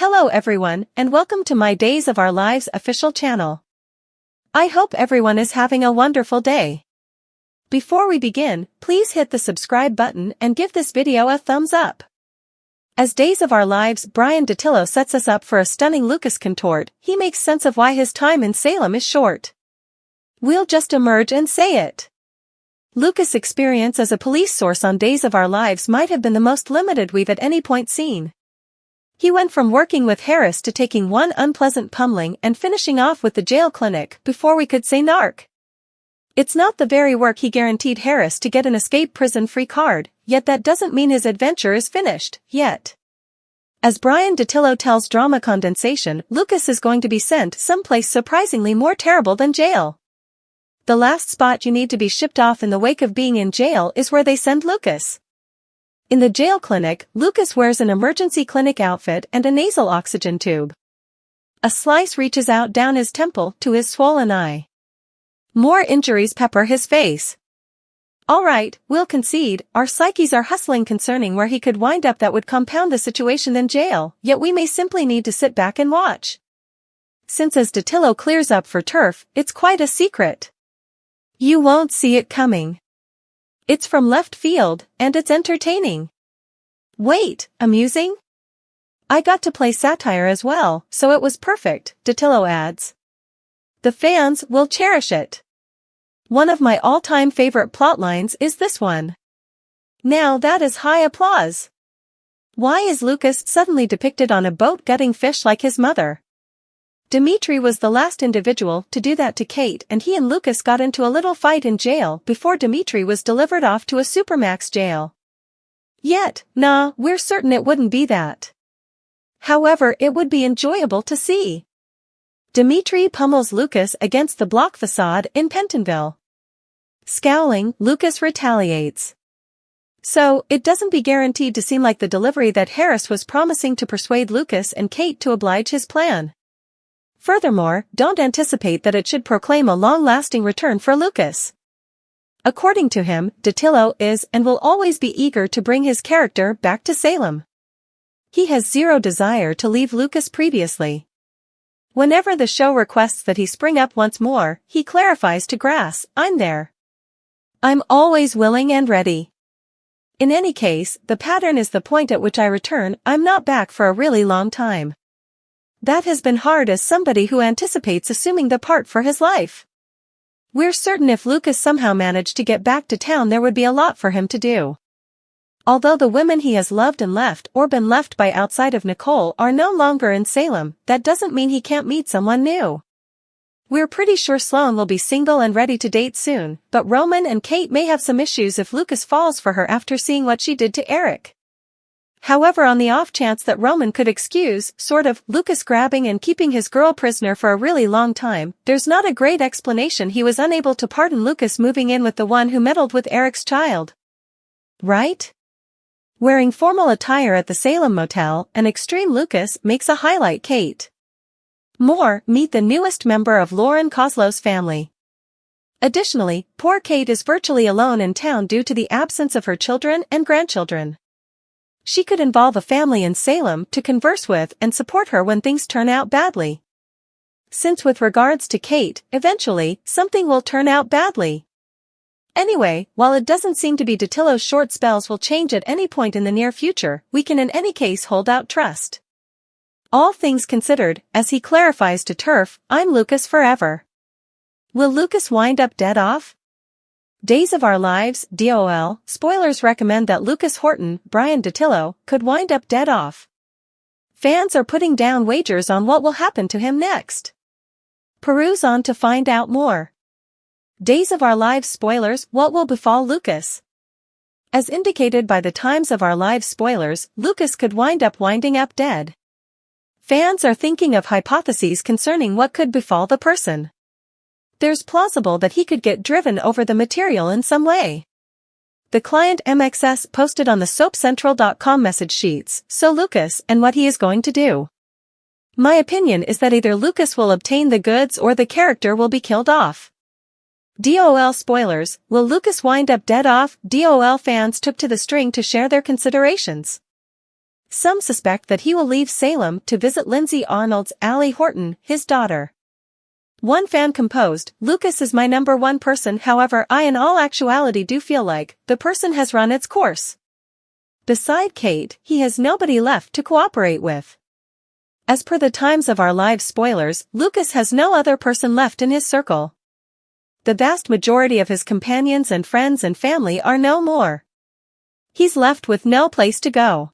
Hello everyone, and welcome to my Days of Our Lives official channel. I hope everyone is having a wonderful day. Before we begin, please hit the subscribe button and give this video a thumbs up. As Days of Our Lives, Bryan Dattilo sets us up for a stunning Lucas contort. He makes sense of why his time in Salem is short. We'll just emerge and say it. Lucas' experience as a police source on Days of Our Lives might have been the most limited we've at any point seen. He went from working with Harris to taking one unpleasant pummeling and finishing off with the jail clinic before we could say narc. It's not the very work he guaranteed Harris to get an escape prison-free card, yet that doesn't mean his adventure is finished, yet. As Bryan Dattilo tells Drama Condensation, Lucas is going to be sent someplace surprisingly more terrible than jail. The last spot you need to be shipped off in the wake of being in jail is where they send Lucas. In the jail clinic, Lucas wears an emergency clinic outfit and a nasal oxygen tube. A slice reaches out down his temple to his swollen eye. More injuries pepper his face. Alright, we'll concede, our psyches are hustling concerning where he could wind up that would compound the situation than jail, yet we may simply need to sit back and watch. Since as Dattilo clears up for turf, it's quite a secret. You won't see it coming. It's from left field, and it's entertaining. Wait, amusing? I got to play satire as well, so it was perfect, Dattilo adds. The fans will cherish it. One of my all-time favorite plotlines is this one. Now that is high applause. Why is Lucas suddenly depicted on a boat gutting fish like his mother? Dimitri was the last individual to do that to Kate, and he and Lucas got into a little fight in jail before Dimitri was delivered off to a supermax jail. Yet, nah, we're certain it wouldn't be that. However, it would be enjoyable to see. Dimitri pummels Lucas against the block facade in Pentonville. Scowling, Lucas retaliates. So, it doesn't be guaranteed to seem like the delivery that Harris was promising to persuade Lucas and Kate to oblige his plan. Furthermore, don't anticipate that it should proclaim a long-lasting return for Lucas. According to him, Dattilo is and will always be eager to bring his character back to Salem. He has zero desire to leave Lucas previously. Whenever the show requests that he spring up once more, he clarifies to Grass, I'm there. I'm always willing and ready. In any case, the pattern is the point at which I return, I'm not back for a really long time. That has been hard as somebody who anticipates assuming the part for his life. We're certain if Lucas somehow managed to get back to town there would be a lot for him to do. Although the women he has loved and left or been left by outside of Nicole are no longer in Salem, that doesn't mean he can't meet someone new. We're pretty sure Sloane will be single and ready to date soon, but Roman and Kate may have some issues if Lucas falls for her after seeing what she did to Eric. However, on the off chance that Roman could excuse, Lucas grabbing and keeping his girl prisoner for a really long time, there's not a great explanation he was unable to pardon Lucas moving in with the one who meddled with Eric's child. Right? Wearing formal attire at the Salem motel, an extreme Lucas makes a highlight Kate. More, meet the newest member of Lauren Koslow's family. Additionally, poor Kate is virtually alone in town due to the absence of her children and grandchildren. She could involve a family in Salem to converse with and support her when things turn out badly. Since with regards to Kate, eventually, something will turn out badly. Anyway, while it doesn't seem to be Dattilo's short spells will change at any point in the near future, we can in any case hold out trust. All things considered, as he clarifies to Turf, I'm Lucas forever. Will Lucas wind up dead off? Days of Our Lives, DOL, spoilers recommend that Lucas Horton, Bryan Dattilo, could wind up dead off. Fans are putting down wagers on what will happen to him next. Peruse on to find out more. Days of Our Lives spoilers, what will befall Lucas? As indicated by the Times of Our Lives spoilers, Lucas could winding up dead. Fans are thinking of hypotheses concerning what could befall the person. There's plausible that he could get driven over the material in some way. The client MXS posted on the SoapCentral.com message sheets, so Lucas and what he is going to do. My opinion is that either Lucas will obtain the goods or the character will be killed off. DOL spoilers, will Lucas wind up dead off? DOL fans took to the string to share their considerations. Some suspect that he will leave Salem to visit Lindsay Arnold's Allie Horton, his daughter. One fan composed, "Lucas is my number one person, however I in all actuality do feel like the person has run its course. Beside Kate, he has nobody left to cooperate with." As per the Times of Our Lives spoilers, Lucas has no other person left in his circle. The vast majority of his companions and friends and family are no more. He's left with no place to go.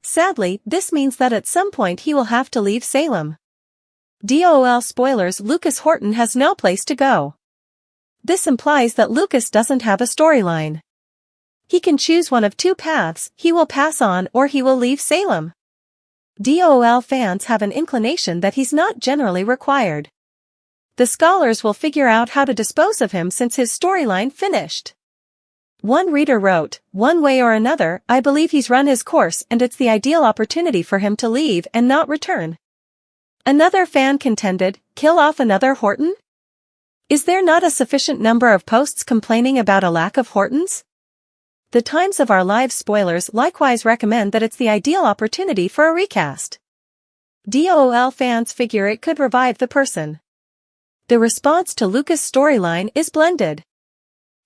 Sadly, this means that at some point he will have to leave Salem. DOL spoilers, Lucas Horton has no place to go. This implies that Lucas doesn't have a storyline. He can choose one of two paths: he will pass on or he will leave Salem. DOL fans have an inclination that he's not generally required. The scholars will figure out how to dispose of him since his storyline finished. One reader wrote, "One way or another, I believe he's run his course and it's the ideal opportunity for him to leave and not return." Another fan contended, "Kill off another Horton? Is there not a sufficient number of posts complaining about a lack of Hortons?" The Times of Our Lives spoilers likewise recommend that it's the ideal opportunity for a recast. DOL fans figure it could revive the person. The response to Lucas' storyline is blended.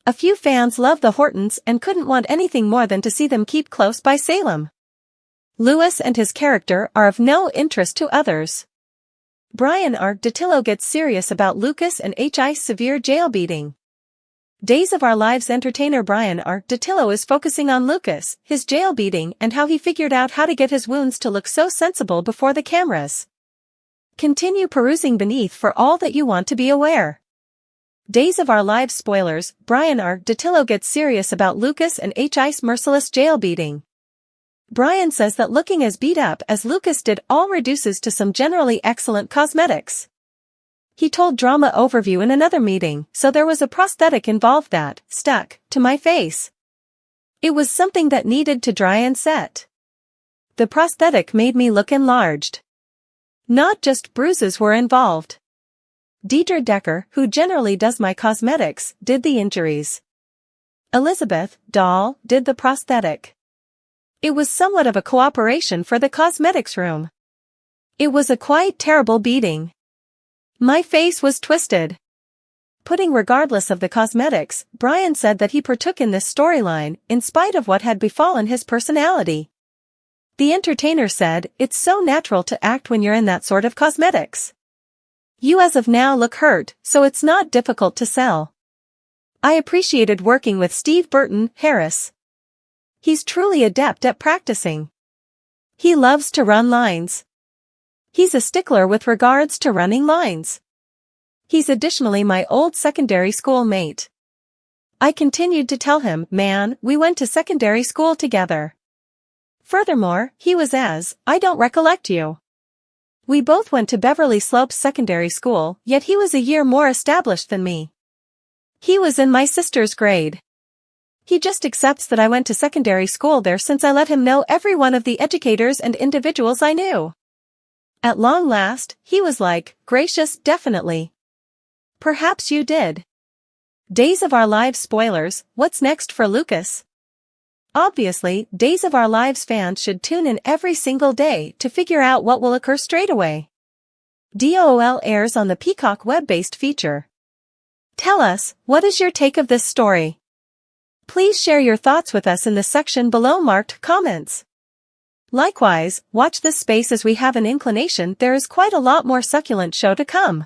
A few fans love the Hortons and couldn't want anything more than to see them keep close by Salem. Lewis and his character are of no interest to others. Bryan R. Dattilo gets serious about Lucas and HI's severe jail beating. Days of Our Lives entertainer Bryan R. Dattilo is focusing on Lucas, his jail beating, and how he figured out how to get his wounds to look so sensible before the cameras. Continue perusing beneath for all that you want to be aware. Days of Our Lives spoilers, Bryan R. Dattilo gets serious about Lucas and HI's merciless jail beating. Bryan says that looking as beat up as Lucas did all reduces to some generally excellent cosmetics. He told Drama Overview in another meeting, "So there was a prosthetic involved that stuck to my face. It was something that needed to dry and set. The prosthetic made me look enlarged. Not just bruises were involved. Dieter Decker, who generally does my cosmetics, did the injuries. Elizabeth Dahl did the prosthetic. It was somewhat of a cooperation for the cosmetics room. It was a quite terrible beating. My face was twisted." Putting regardless of the cosmetics, Bryan said that he partook in this storyline in spite of what had befallen his personality. The entertainer said, "It's so natural to act when you're in that sort of cosmetics. You as of now look hurt, so it's not difficult to sell. I appreciated working with Steve Burton Harris. He's truly adept at practicing. He loves to run lines. He's a stickler with regards to running lines. He's additionally my old secondary school mate. I continued to tell him, man, we went to secondary school together. Furthermore, he was I don't recollect you. We both went to Beverly Slopes Secondary School, yet he was a year more established than me. He was in my sister's grade. He just accepts that I went to secondary school there since I let him know every one of the educators and individuals I knew. At long last, he was like, gracious, definitely. Perhaps you did." Days of Our Lives spoilers, what's next for Lucas? Obviously, Days of Our Lives fans should tune in every single day to figure out what will occur straight away. DOL airs on the Peacock web-based feature. Tell us, what is your take of this story? Please share your thoughts with us in the section below marked comments. Likewise, watch this space as we have an inclination there is quite a lot more succulent show to come.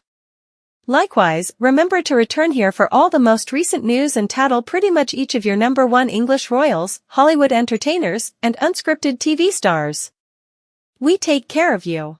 Likewise, remember to return here for all the most recent news and tattle pretty much each of your number one English royals, Hollywood entertainers, and unscripted TV stars. We take care of you.